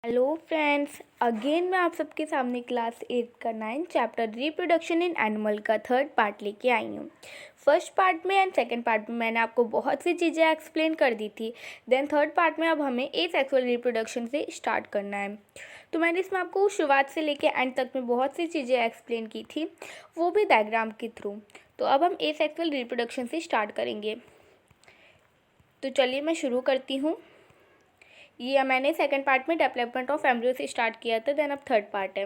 Hello friends, again मैं आप सबके सामने क्लास 8 का 9 चैप्टर रिप्रोडक्शन इन एनिमल का थर्ड पार्ट लेके आई हूँ। फर्स्ट पार्ट में एंड सेकंड पार्ट में मैंने आपको बहुत सी चीज़ें एक्सप्लेन कर दी थी। देन थर्ड पार्ट में अब हमें एसेक्सुअल रिप्रोडक्शन से स्टार्ट करना है। तो मैंने इसमें आपको शुरुआत से लेके एंड तक में बहुत सी चीज़ें एक्सप्लेन की थी, वो भी डायग्राम के थ्रू। तो अब हम एसेक्सुअल रिप्रोडक्शन से स्टार्ट करेंगे। तो चलिए मैं शुरू करती हूँ। ये मैंने सेकंड पार्ट में डेवलपमेंट ऑफ एम्ब्रियो से स्टार्ट किया था, देन अब थर्ड पार्ट है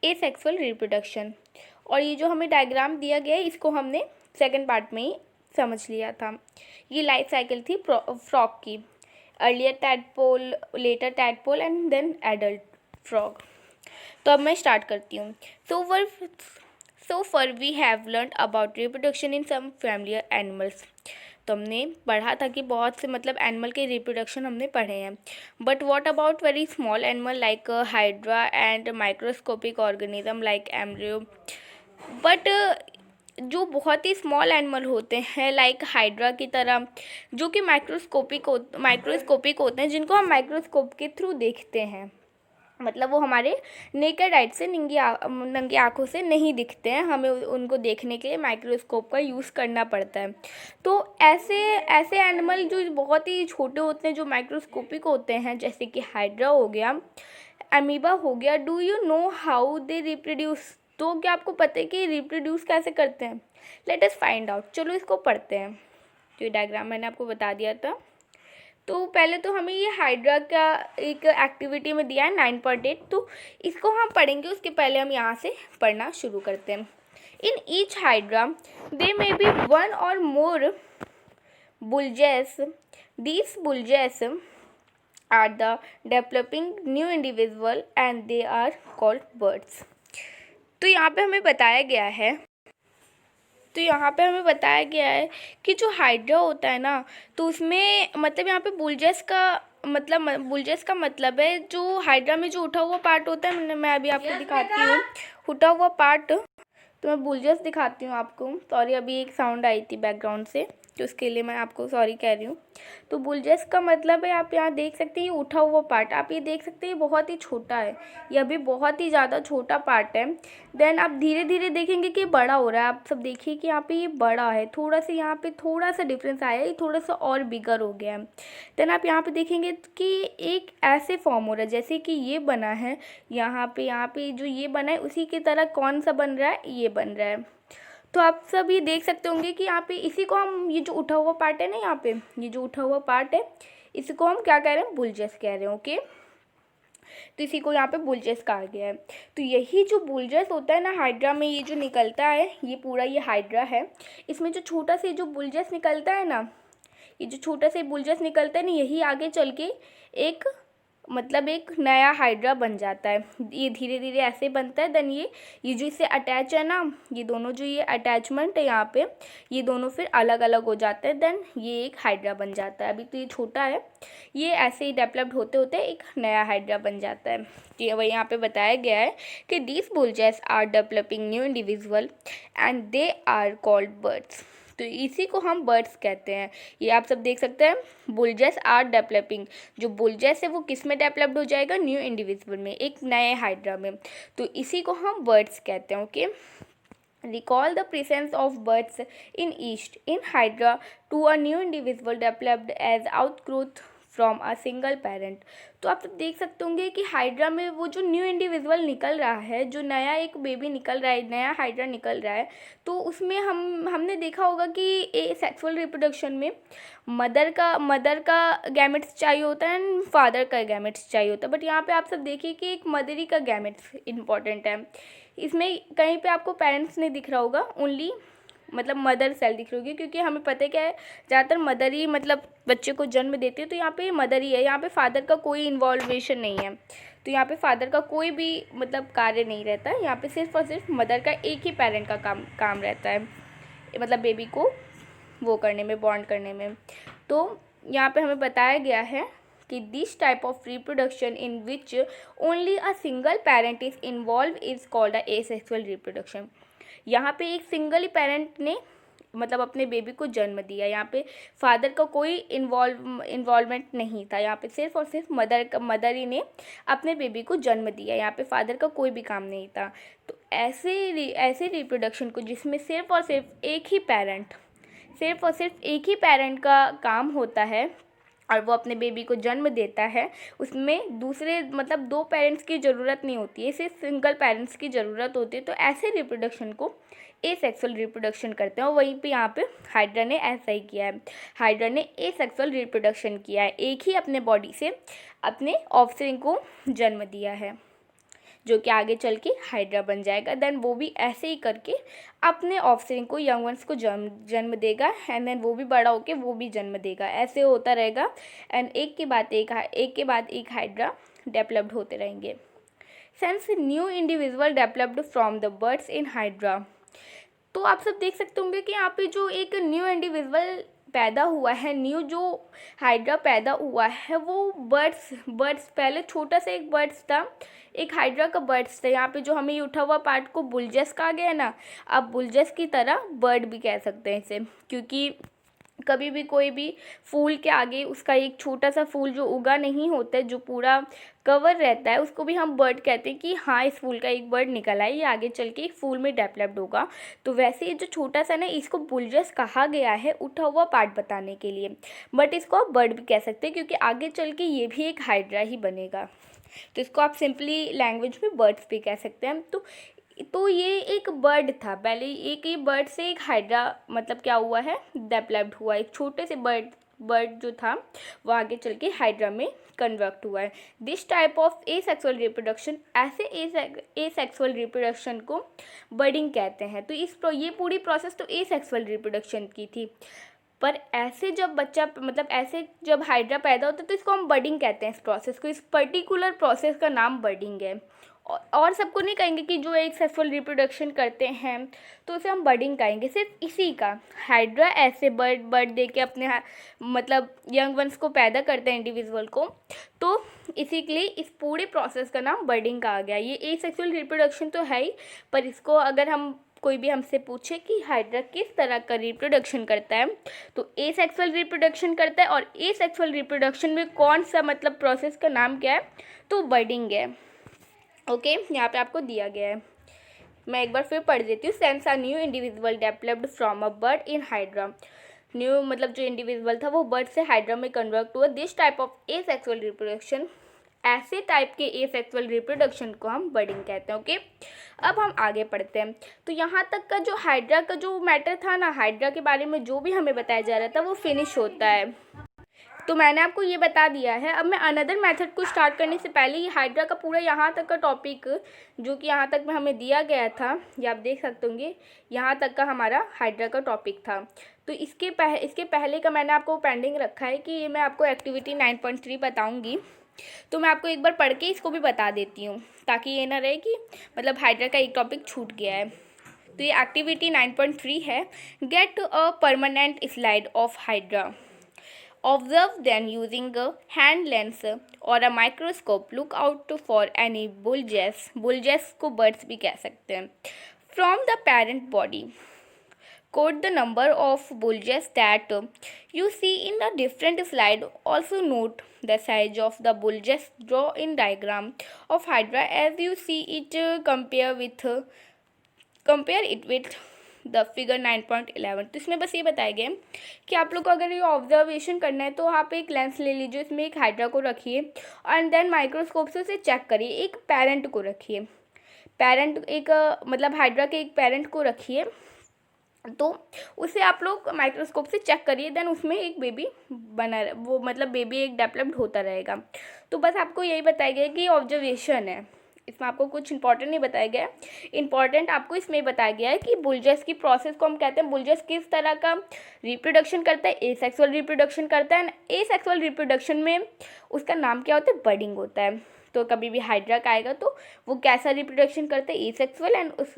एसेक्सुअल रिप्रोडक्शन। और ये जो हमें डायग्राम दिया गया है इसको हमने सेकंड पार्ट में ही समझ लिया था। ये लाइफ साइकिल थी फ्रॉग की, earlier tadpole, later tadpole and then adult frog. तो अब मैं स्टार्ट करती हूँ। So far we have learn about reproduction in some familiar animals. तो हमने पढ़ा था कि बहुत से एनिमल के रिप्रोडक्शन हमने पढ़े हैं। But what about very small animal like hydra and microscopic organism like embryo. But जो बहुत ही स्मॉल एनिमल होते हैं लाइक हाइड्रा की तरह, जो कि माइक्रोस्कोपिक होते हैं, जिनको हम माइक्रोस्कोप के थ्रू देखते हैं, मतलब वो हमारे नेकेड आइट से नंगी आँखों से नहीं दिखते हैं, हमें उनको देखने के लिए माइक्रोस्कोप का यूज़ करना पड़ता है। तो ऐसे ऐसे एनिमल जो बहुत ही छोटे होते हैं, जो माइक्रोस्कोपिक होते हैं, जैसे कि हाइड्रा हो गया, अमीबा हो गया। Do you know how they reproduce? तो क्या आपको पता है कि रिप्रोड्यूस कैसे करते हैं? Let us find out. चलो इसको पढ़ते हैं। तो ये डायग्राम मैंने आपको बता दिया था। तो पहले तो हमें ये हाइड्रा का एक एक्टिविटी में दिया है 9.8, तो इसको हम पढ़ेंगे। उसके पहले हम यहाँ से पढ़ना शुरू करते हैं। In each hydra they may be one और more bulges. These bulges are the developing new individual and they are called birds. तो यहाँ पे हमें बताया गया है कि जो हाइड्रा होता है ना, तो उसमें यहाँ पे बुलजेस का मतलब है जो हाइड्रा में जो उठा हुआ पार्ट होता है। मैं अभी आपको दिखाती हूँ उठा हुआ पार्ट। तो मैं बुलजेस दिखाती हूँ आपको। सॉरी, अभी एक साउंड आई थी बैकग्राउंड से, तो उसके लिए मैं आपको सॉरी कह रही हूँ। तो बुलजेस का मतलब है, आप यहाँ देख सकते हैं ये उठा हुआ पार्ट, आप ये देख सकते हैं ये बहुत ही छोटा है, यह भी बहुत ही ज़्यादा छोटा पार्ट है। देन आप धीरे धीरे देखेंगे कि बड़ा हो रहा है। आप सब देखिए कि यहाँ पे ये बड़ा है, थोड़ा सा यहाँ पे थोड़ा सा डिफरेंस आया है, ये थोड़ा सा और बिगर हो गया है। देन आप यहाँ पे देखेंगे कि एक ऐसे फॉर्म हो रहा है जैसे कि ये बना है, यहाँ पे जो ये बना है उसी की तरह कौन सा बन रहा है, ये बन रहा है। तो आप सब ये देख सकते होंगे कि यहाँ पे इसी को हम, ये जो उठा हुआ पार्ट है ना, यहाँ पे ये जो उठा हुआ पार्ट है, इसी को हम क्या कह रहे हैं, बुलजेस कह रहे हैं। ओके, तो इसी को यहाँ पे बुलजेस कहा गया है। तो यही जो बुलजेस होता है ना हाइड्रा में, ये जो निकलता है, ये पूरा ये हाइड्रा है, इसमें जो छोटा से जो बुलजेस निकलता है ना, ये जो छोटा से बुलजेस निकलता है ना, यही आगे चल के एक एक नया हाइड्रा बन जाता है। ये धीरे धीरे ऐसे बनता है। देन ये जो इससे अटैच है ना, ये दोनों जो ये अटैचमेंट है यहाँ पे, ये दोनों फिर अलग अलग हो जाते हैं। देन ये एक हाइड्रा बन जाता है। अभी तो ये छोटा है, ये ऐसे ही डेवलप्ड होते होते एक नया हाइड्रा बन जाता है। तो ये वही यहाँ पे बताया गया है कि these bulges are developing new individual and they are called birds. तो इसी को हम बर्ड्स कहते हैं। ये आप सब देख सकते हैं, बुलजेस आर डेवलपिंग। जो बुलजेस है वो किस में डेवलप्ड हो जाएगा, न्यू इंडिविजुअल में, एक नए हाइड्रा में। तो इसी को हम बर्ड्स कहते हैं। Okay, recall the presence of birds in east in hydra to a new individual developed as outgrowth from a single parent. तो आप देख सकते होंगे कि हाइड्रा में वो जो न्यू इंडिविजुअल निकल रहा है, जो नया एक बेबी निकल रहा है, नया हाइड्रा निकल रहा है, तो उसमें हमने देखा होगा कि ए सेक्सुअल रिप्रोडक्शन में मदर का गैमेट्स चाहिए होता है एंड फादर का गैमेट्स चाहिए होता है। बट यहाँ पे आप सब देखिए कि एक मदर ही का गैमेट्स इम्पॉर्टेंट है। इसमें कहीं पे आपको पेरेंट्स नहीं दिख रहा होगा, ओनली मदर सेल दिख रही होगी, क्योंकि हमें पता है क्या है, ज़्यादातर मदर ही बच्चे को जन्म देती है। तो यहाँ पे मदर ही है, यहाँ पे फादर का कोई इन्वॉल्वेशन नहीं है। तो यहाँ पे फादर का कोई भी कार्य नहीं रहता है। यहाँ पे सिर्फ और सिर्फ मदर का एक ही पेरेंट का काम रहता है, बेबी को वो करने में, बॉन्ड करने में। तो यहाँ पे हमें बताया गया है कि this type of reproduction in which only a single parent is involve is called a asexual reproduction. यहाँ पे एक सिंगल ही पेरेंट ने मतलब अपने बेबी को जन्म दिया। यहाँ पे फादर का कोई इन्वॉल्वमेंट नहीं था, यहाँ पे सिर्फ और सिर्फ मदर ही ने अपने बेबी को जन्म दिया। यहाँ पे फादर का कोई भी काम नहीं था। तो ऐसे रिप्रोडक्शन को जिसमें सिर्फ और सिर्फ एक ही पेरेंट का काम होता है और वो अपने बेबी को जन्म देता है, उसमें दूसरे मतलब दो पेरेंट्स की ज़रूरत नहीं होती है, सिर्फ सिंगल पेरेंट्स की ज़रूरत होती है। तो ऐसे रिप्रोडक्शन को एसेक्सुअल रिप्रोडक्शन करते हैं और वहीं पे यहाँ पे हाइड्रा ने ऐसा ही किया है। हाइड्रा ने एसेक्सुअल रिप्रोडक्शन किया है, एक ही अपने बॉडी से अपने ऑफस्प्रिंग को जन्म दिया है, जो कि आगे चल के हाइड्रा बन जाएगा। देन वो भी ऐसे ही करके अपने ऑफस्प्रिंग को, यंग वंस को जन्म देगा एंड देन वो भी बड़ा होके वो भी जन्म देगा। ऐसे होता रहेगा एंड एक के बाद एक हाइड्रा डेवलप्ड होते रहेंगे। Since new individual developed from the birds in hydra. तो आप सब देख सकते होंगे कि यहाँ पे जो एक न्यू इंडिविजुअल पैदा हुआ है, न्यू जो हाइड्रा पैदा हुआ है वो बर्ड्स पहले छोटा सा एक बर्ड्स था, एक हाइड्रा का बर्ड्स था। यहाँ पे जो हमें ये उठा हुआ पार्ट को बुलजस कहा गया है ना, आप बुलजस की तरह बर्ड भी कह सकते हैं इसे, क्योंकि कभी भी कोई भी फूल के आगे उसका एक छोटा सा फूल जो उगा नहीं होता है, जो पूरा कवर रहता है, उसको भी हम बर्ड कहते हैं कि हाँ इस फूल का एक बर्ड निकला है, ये आगे चल के एक फूल में डेवलप्ड होगा। तो वैसे ये जो छोटा सा ना, इसको बुलजस कहा गया है उठा हुआ पार्ट बताने के लिए, बट इसको आप बर्ड भी कह सकते हैं क्योंकि आगे चल के ये भी एक हाइड्रा ही बनेगा। तो इसको आप सिंपली लैंग्वेज में बर्ड्स भी कह सकते हैं। तो ये एक बर्ड था, पहले एक ये बर्ड से एक हाइड्रा मतलब क्या हुआ है, डेवलप्ड हुआ। एक छोटे से बर्ड जो था वो आगे चल के हाइड्रा में कन्वर्ट हुआ है। This type of asexual reproduction, ऐसे एसेक्सुअल रिप्रोडक्शन को बर्डिंग कहते हैं। तो ये पूरी प्रोसेस तो एसेक्सुअल रिप्रोडक्शन की थी, पर ऐसे जब बच्चा मतलब ऐसे जब हाइड्रा पैदा होता है तो इसको हम बर्डिंग कहते हैं। इस प्रोसेस को, इस पर्टिकुलर प्रोसेस का नाम बर्डिंग है। और सबको नहीं कहेंगे कि जो एक सेक्सुअल रिप्रोडक्शन करते हैं तो उसे हम बर्डिंग कहेंगे, सिर्फ इसी का। हाइड्रा ऐसे बर्ड दे के अपने मतलब यंग वंस को पैदा करते हैं, इंडिविजुअल को, तो इसी के लिए इस पूरे प्रोसेस का नाम बर्डिंग कहा गया। ये एसेक्सुअल रिप्रोडक्शन तो है ही, पर इसको अगर हम कोई भी हमसे पूछे कि हाइड्रा किस तरह का रिप्रोडक्शन करता है, तो एसेक्सुअल रिप्रोडक्शन करता है। और एसेक्सुअल रिप्रोडक्शन में कौन सा मतलब प्रोसेस का नाम क्या है, तो बर्डिंग है। ओके, यहाँ पे आपको दिया गया है, मैं एक बार फिर पढ़ देती हूँ। Sense a new individual developed from a bird in hydra. New मतलब जो इंडिविजुअल था वो बर्ड से हाइड्रा में कन्वर्ट हुआ। This type of asexual reproduction, ऐसे टाइप के एसेक्सुअल रिप्रोडक्शन को हम बर्डिंग कहते हैं। ओके, अब हम आगे पढ़ते हैं। तो यहाँ तक का जो हाइड्रा का जो मैटर था ना, हाइड्रा के बारे में जो भी हमें बताया जा रहा था वो फिनिश होता है। तो मैंने आपको ये बता दिया है। अब मैं अनदर मेथड को स्टार्ट करने से पहले ये हाइड्रा का पूरा यहाँ तक का टॉपिक जो कि यहाँ तक में हमें दिया गया था, ये आप देख सकते होंगे, यहाँ तक का हमारा हाइड्रा का टॉपिक था। तो इसके पहले का मैंने आपको पेंडिंग रखा है कि ये मैं आपको एक्टिविटी 9.3 बताऊँगी। तो मैं आपको एक बार पढ़ के इसको भी बता देती हूँ, ताकि ये ना रहे कि मतलब हाइड्रा का एक टॉपिक छूट गया है। तो ये एक्टिविटी 9.3 है, get a permanent slide of hydra. Observe then using a hand lens or a microscope. Look out for any bulges. Bulges को birds भी कह सकते हैं. From the parent body. Quote the number of bulges that you see in the different slide. Also note the size of the bulges. Draw in diagram of Hydra as you see it. Compare it with the figure 9.11। तो इसमें बस ये बताया गया कि आप लोग को अगर ये ऑब्जर्वेशन करना है तो आप एक लेंस ले लीजिए, इसमें एक हाइड्रा को रखिए एंड देन माइक्रोस्कोप से उसे चेक करिए। एक पेरेंट को रखिए, पेरेंट एक मतलब हाइड्रा के एक पेरेंट को रखिए, तो उसे आप लोग माइक्रोस्कोप से चेक करिए, देन उसमें एक बेबी बना वो मतलब बेबी एक डेवलप्ड होता रहेगा। तो बस आपको यही बताया गया कि ऑब्जर्वेशन है, इसमें आपको कुछ इंपॉर्टेंट नहीं बताया गया है। इंपॉर्टेंट आपको इसमें बताया गया है कि बुलजस की प्रोसेस को हम कहते हैं, बुलजस किस तरह का रिप्रोडक्शन करता है, एसेक्सुअल रिप्रोडक्शन करता है। एसेक्सुअल रिप्रोडक्शन में उसका नाम क्या होता है, बर्डिंग होता है। तो कभी भी हाइड्रा का आएगा तो वो कैसा रिप्रोडक्शन करता है, एसेक्सुअल, एंड उस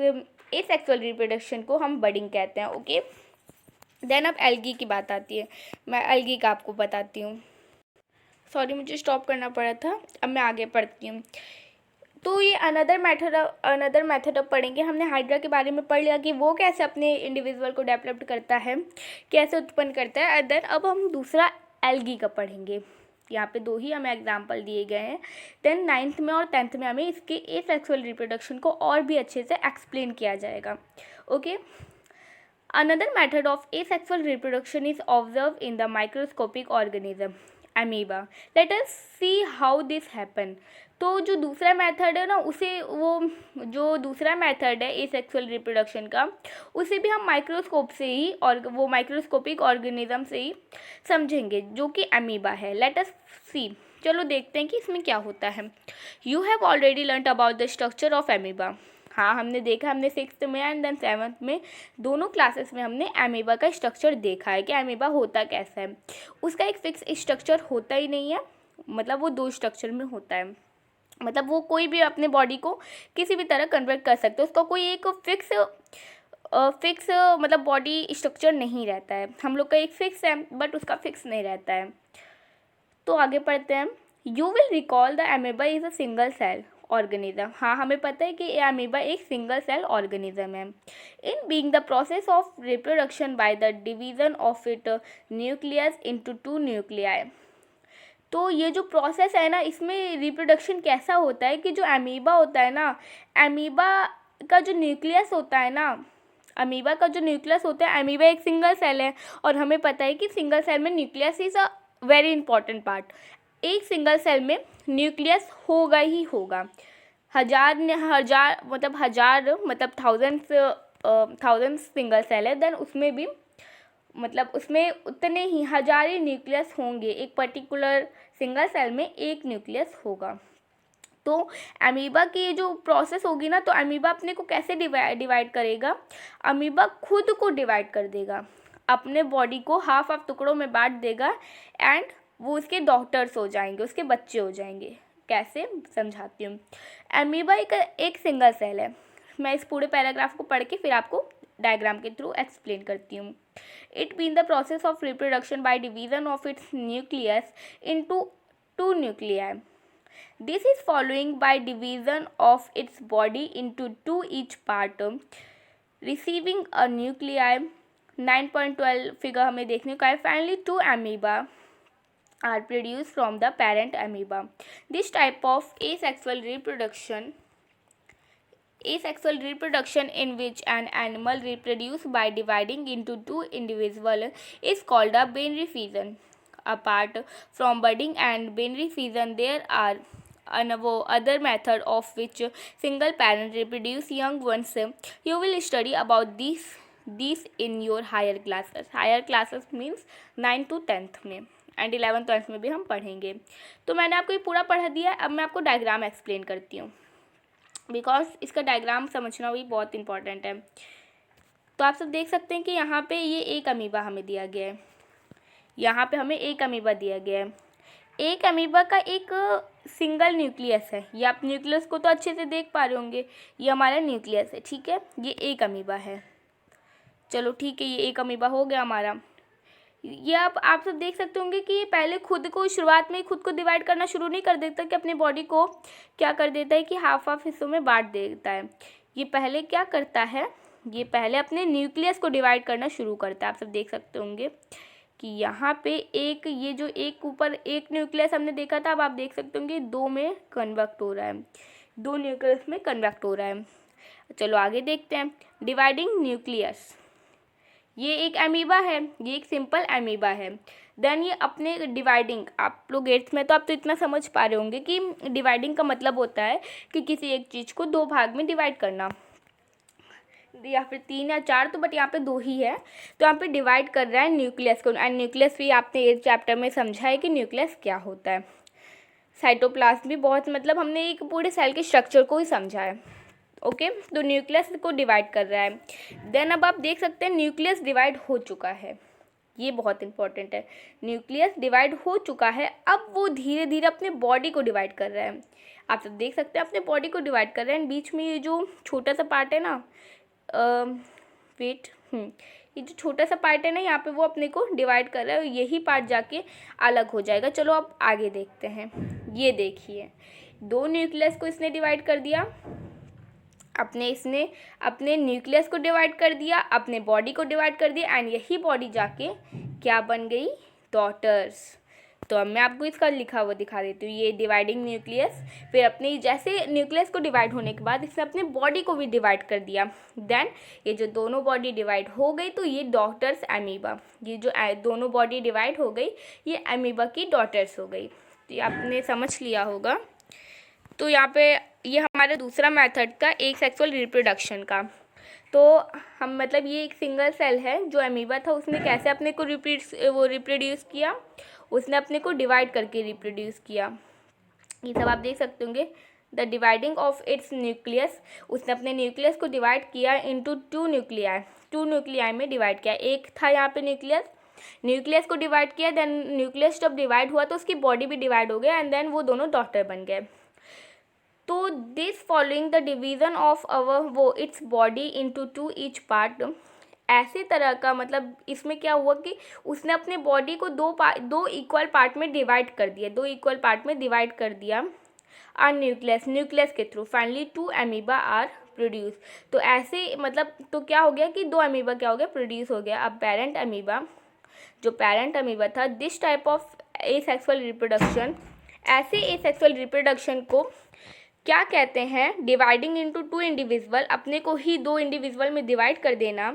एसेक्सुअल रिप्रोडक्शन को हम बर्डिंग कहते हैं। ओके, देन अब एल्गी की बात आती है, मैं एल्गी का आपको बताती हूँ। सॉरी मुझे स्टॉप करना पड़ा था, अब मैं आगे पढ़ती हूँ। तो ये अनदर मेथड अब पढ़ेंगे। हमने हाइड्रा के बारे में पढ़ लिया कि वो कैसे अपने इंडिविजुअल को डेवलप करता है, कैसे उत्पन्न करता है। देन अब हम दूसरा एल्गी का पढ़ेंगे। यहाँ पे 2 ही हमें एग्जाम्पल दिए गए हैं। देन 9th में और 10th में हमें इसके एसेक्सुअल रिप्रोडक्शन को और भी अच्छे से एक्सप्लेन किया जाएगा। Okay, another method of asexual reproduction is observed in the microscopic organism amoeba. Let us see how this happen. तो जो दूसरा मेथड है ना, उसे जो दूसरा मेथड है एसेक्सुअल रिप्रोडक्शन का, उसे भी हम माइक्रोस्कोप से ही और वो माइक्रोस्कोपिक ऑर्गेनिज्म से ही समझेंगे, जो कि अमीबा है। लेट अस सी, चलो देखते हैं कि इसमें क्या होता है। You have already learn about the structure of amoeba. हाँ, हमने देखा, हमने 6th में एंड देन 7th में दोनों क्लासेस में हमने अमीबा का स्ट्रक्चर देखा है कि अमीबा होता कैसा है। उसका एक फिक्स स्ट्रक्चर होता ही नहीं है, मतलब वो 2 स्ट्रक्चर में होता है। मतलब वो कोई भी अपने बॉडी को किसी भी तरह कन्वर्ट कर सकते हो, उसका कोई एक फिक्स मतलब बॉडी स्ट्रक्चर नहीं रहता है। हम लोग का एक फिक्स है बट उसका फिक्स नहीं रहता है। तो आगे पढ़ते हैं। You will recall the amoeba is a single cell organism. हाँ, हमें पता है कि अमीबा एक सिंगल सेल ऑर्गेनिज्म है। In being the process of reproduction by the division of it nucleus into 2 nuclei. तो ये जो प्रोसेस है ना, इसमें रिप्रोडक्शन कैसा होता है कि जो अमीबा होता है ना, अमीबा का जो न्यूक्लियस होता है ना, अमीबा एक सिंगल सेल है और हमें पता है कि सिंगल सेल में nucleus is a very important part. एक सिंगल सेल में न्यूक्लियस होगा ही होगा। हजार मतलब थाउजेंड्स सिंगल सेल है, देन उसमें भी मतलब उसमें उतने ही हजार ही न्यूक्लियस होंगे। एक पर्टिकुलर सिंगल सेल में एक न्यूक्लियस होगा। तो अमीबा की जो प्रोसेस होगी ना, तो अमीबा अपने को कैसे डिवाइड करेगा? अमीबा खुद को डिवाइड कर देगा, अपने बॉडी को हाफ टुकड़ों में बांट देगा एंड वो उसके डॉटर्स हो जाएंगे, उसके बच्चे हो जाएंगे। कैसे, समझाती हूँ। अमीबा एक सिंगल सेल है। मैं इस पूरे पैराग्राफ को पढ़ के फिर आपको डायग्राम के थ्रू एक्सप्लेन करती हूँ। It been the process of reproduction by division of its nucleus into 2 nuclei. This is following by division of its body into 2 each part, receiving a nuclei. 9.12 figure हमें देखने को है। Finally 2 amoeba are produced from the parent amoeba. This type of asexual reproduction in which an animal reproduces by dividing into 2 individuals is called a binary fission. Apart from budding and binary fission, there are other method of which single parent reproduce young ones. You will study about these in your higher classes. Higher classes means 9 to 10th में and 11th 12th में भी हम पढ़ेंगे। तो मैंने आपको ये पूरा पढ़ा दिया। अब मैं आपको डायग्राम एक्सप्लेन करती हूँ, बिकॉज इसका डायग्राम समझना भी बहुत इंपॉर्टेंट है। तो आप सब देख सकते हैं कि यहाँ पे ये एक अमीबा हमें दिया गया है, यहाँ पे हमें एक अमीबा दिया गया है। एक अमीबा का एक सिंगल न्यूक्लियस है। ये आप न्यूक्लियस को तो अच्छे से देख पा रहे होंगे, ये हमारा न्यूक्लियस है, ठीक है। ये एक अमीबा है, चलो ठीक है, ये एक अमीबा हो गया हमारा। ये आप सब देख सकते होंगे कि ये पहले शुरुआत में खुद को डिवाइड करना शुरू नहीं कर देता, कि अपनी बॉडी को क्या कर देता है कि हाफ हिस्सों में बांट देता है। ये पहले क्या करता है, ये पहले अपने न्यूक्लियस को डिवाइड करना शुरू करता है। आप सब देख सकते होंगे कि यहाँ पे ये जो एक ऊपर एक न्यूक्लियस हमने देखा था, अब आप देख सकते होंगे 2 में कन्वर्ट हो रहा है, 2 न्यूक्लियस में कन्वर्ट हो रहा है। चलो आगे देखते हैं। डिवाइडिंग न्यूक्लियस, ये एक अमीबा है, ये एक सिंपल अमीबा है। देन ये अपने डिवाइडिंग, आप लोग 8th में तो आप तो इतना समझ पा रहे होंगे कि डिवाइडिंग का मतलब होता है कि किसी एक चीज़ को 2 भाग में डिवाइड करना, या फिर 3 या 4, तो बट यहाँ पे 2 ही है। तो यहाँ पे डिवाइड कर रहा है न्यूक्लियस को। एंड न्यूक्लियस भी आपने 8th चैप्टर में समझा है कि न्यूक्लियस क्या होता है। साइटोप्लाज्म भी बहुत, मतलब हमने एक पूरे सेल के स्ट्रक्चर को ही समझा है। ओके, तो न्यूक्लियस को डिवाइड कर रहा है। देन अब आप देख सकते हैं न्यूक्लियस डिवाइड हो चुका है, ये बहुत इंपॉर्टेंट है। न्यूक्लियस डिवाइड हो चुका है, अब वो धीरे धीरे अपने बॉडी को डिवाइड कर रहा है। आप सब देख सकते हैं अपने बॉडी को डिवाइड कर रहे हैं। बीच में ये जो छोटा सा पार्ट है ना, ये जो छोटा सा पार्ट है ना, यहाँ पे वो अपने को डिवाइड कर रहा है, यही पार्ट जाके अलग हो जाएगा। चलो अब आगे देखते हैं। ये देखिए, दो न्यूक्लियस को इसने डिवाइड कर दिया, इसने अपने न्यूक्लियस को डिवाइड कर दिया, अपने बॉडी को डिवाइड कर दिया, एंड यही बॉडी जाके क्या बन गई, डॉटर्स। तो अब मैं आपको इसका लिखा हुआ दिखा देती हूँ। ये डिवाइडिंग न्यूक्लियस, फिर अपने जैसे न्यूक्लियस को डिवाइड होने के बाद इसने अपने बॉडी को भी डिवाइड कर दिया। देन ये जो दोनों बॉडी डिवाइड हो गई तो ये डॉटर्स एमीबा, ये जो दोनों बॉडी डिवाइड हो गई ये एमीबा की डॉटर्स हो गई। तो ये आपने समझ लिया होगा। तो यहाँ पे ये हमारा दूसरा मेथड का एक सेक्सुअल रिप्रोडक्शन का। तो हम मतलब ये एक सिंगल सेल है जो अमीबा था, उसने कैसे अपने को रिप्रोड्यूस किया, उसने अपने को डिवाइड करके रिप्रोड्यूस किया। ये सब आप देख सकते होंगे। The dividing of its nucleus, उसने अपने न्यूक्लियस को डिवाइड किया इनटू टू न्यूक्लियाई में डिवाइड किया। एक था यहाँ पे न्यूक्लियस को डिवाइड किया, देन न्यूक्लियस जब डिवाइड हुआ तो उसकी बॉडी भी डिवाइड हो गया, एंड देन वो दोनों डॉटर बन गए। तो this following the division of its body into two each part, ऐसे तरह का मतलब इसमें क्या हुआ कि उसने अपने बॉडी को दो इक्वल पार्ट में डिवाइड कर दिया, और न्यूक्लियस के through finally two amoeba are produce. तो ऐसे मतलब तो क्या हो गया कि दो अमीबा क्या हो गया, प्रोड्यूस हो गया। अब पेरेंट अमीबा था, this type of asexual reproduction, ऐसे एसेक्सुअल रिप्रोडक्शन को क्या कहते हैं, डिवाइडिंग इनटू टू इंडिविजुअल, अपने को ही दो इंडिविजुअल में डिवाइड कर देना,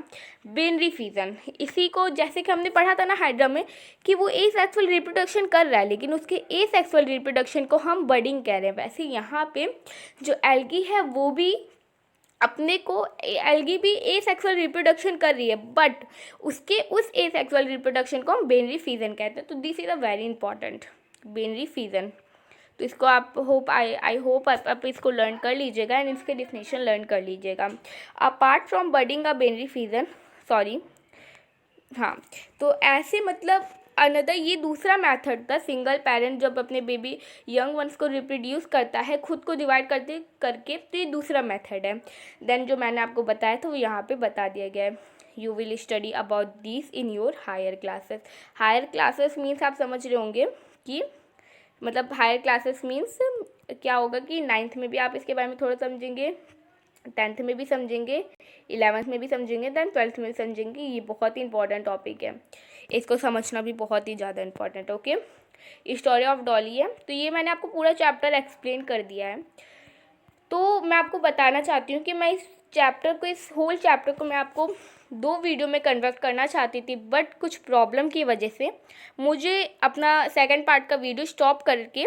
बिनरी फिजन। इसी को जैसे कि हमने पढ़ा था ना हाइड्रा में कि वो एसेक्सुअल रिप्रोडक्शन कर रहा है लेकिन उसके एसेक्सुअल रिप्रोडक्शन को हम बडिंग कह रहे हैं। वैसे यहाँ पे जो एल्गी है वो भी एल्गी भी एसेक्सुअल रिप्रोडक्शन कर रही है, बट उस एसेक्सुअल रिप्रोडक्शन को हम बिनरी फिजन कहते हैं। तो this is a very important, binary fission. तो इसको आप आई होप आप इसको लर्न कर लीजिएगा एंड इसके डिफिनेशन लर्न कर लीजिएगा। Apart from budding a binary fission, हाँ, तो ऐसे मतलब अनदर ये दूसरा मेथड था। सिंगल पेरेंट जब अपने बेबी यंग वंस को रिप्रोड्यूस करता है खुद को डिवाइड करके, तो ये दूसरा मेथड है। देन जो मैंने आपको बताया था वो यहाँ पे बता दिया गया है। You will study about this in your higher classes. Higher classes means आप समझ रहे होंगे कि मतलब हायर क्लासेस मीन्स क्या होगा कि 9th में भी आप इसके बारे में थोड़ा समझेंगे, 10th में भी समझेंगे, 11th में भी समझेंगे, देन 12th में भी समझेंगे। ये बहुत ही इंपॉर्टेंट टॉपिक है, इसको समझना भी बहुत ही ज़्यादा इंपॉर्टेंट है। ओके, स्टोरी ऑफ डॉली है। तो ये मैंने आपको पूरा चैप्टर एक्सप्लेन कर दिया है। तो मैं आपको बताना चाहती हूँ कि मैं इस होल चैप्टर को मैं आपको 2 वीडियो में कन्वर्ट करना चाहती थी, बट कुछ प्रॉब्लम की वजह से मुझे अपना सेकंड पार्ट का वीडियो स्टॉप करके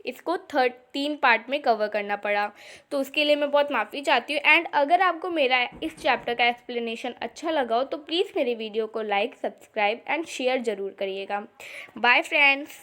इसको 3 पार्ट में कवर करना पड़ा। तो उसके लिए मैं बहुत माफ़ी चाहती हूँ। एंड अगर आपको मेरा इस चैप्टर का एक्सप्लेनेशन अच्छा लगा हो तो प्लीज़ मेरे वीडियो को लाइक, सब्सक्राइब एंड शेयर ज़रूर करिएगा। Bye friends.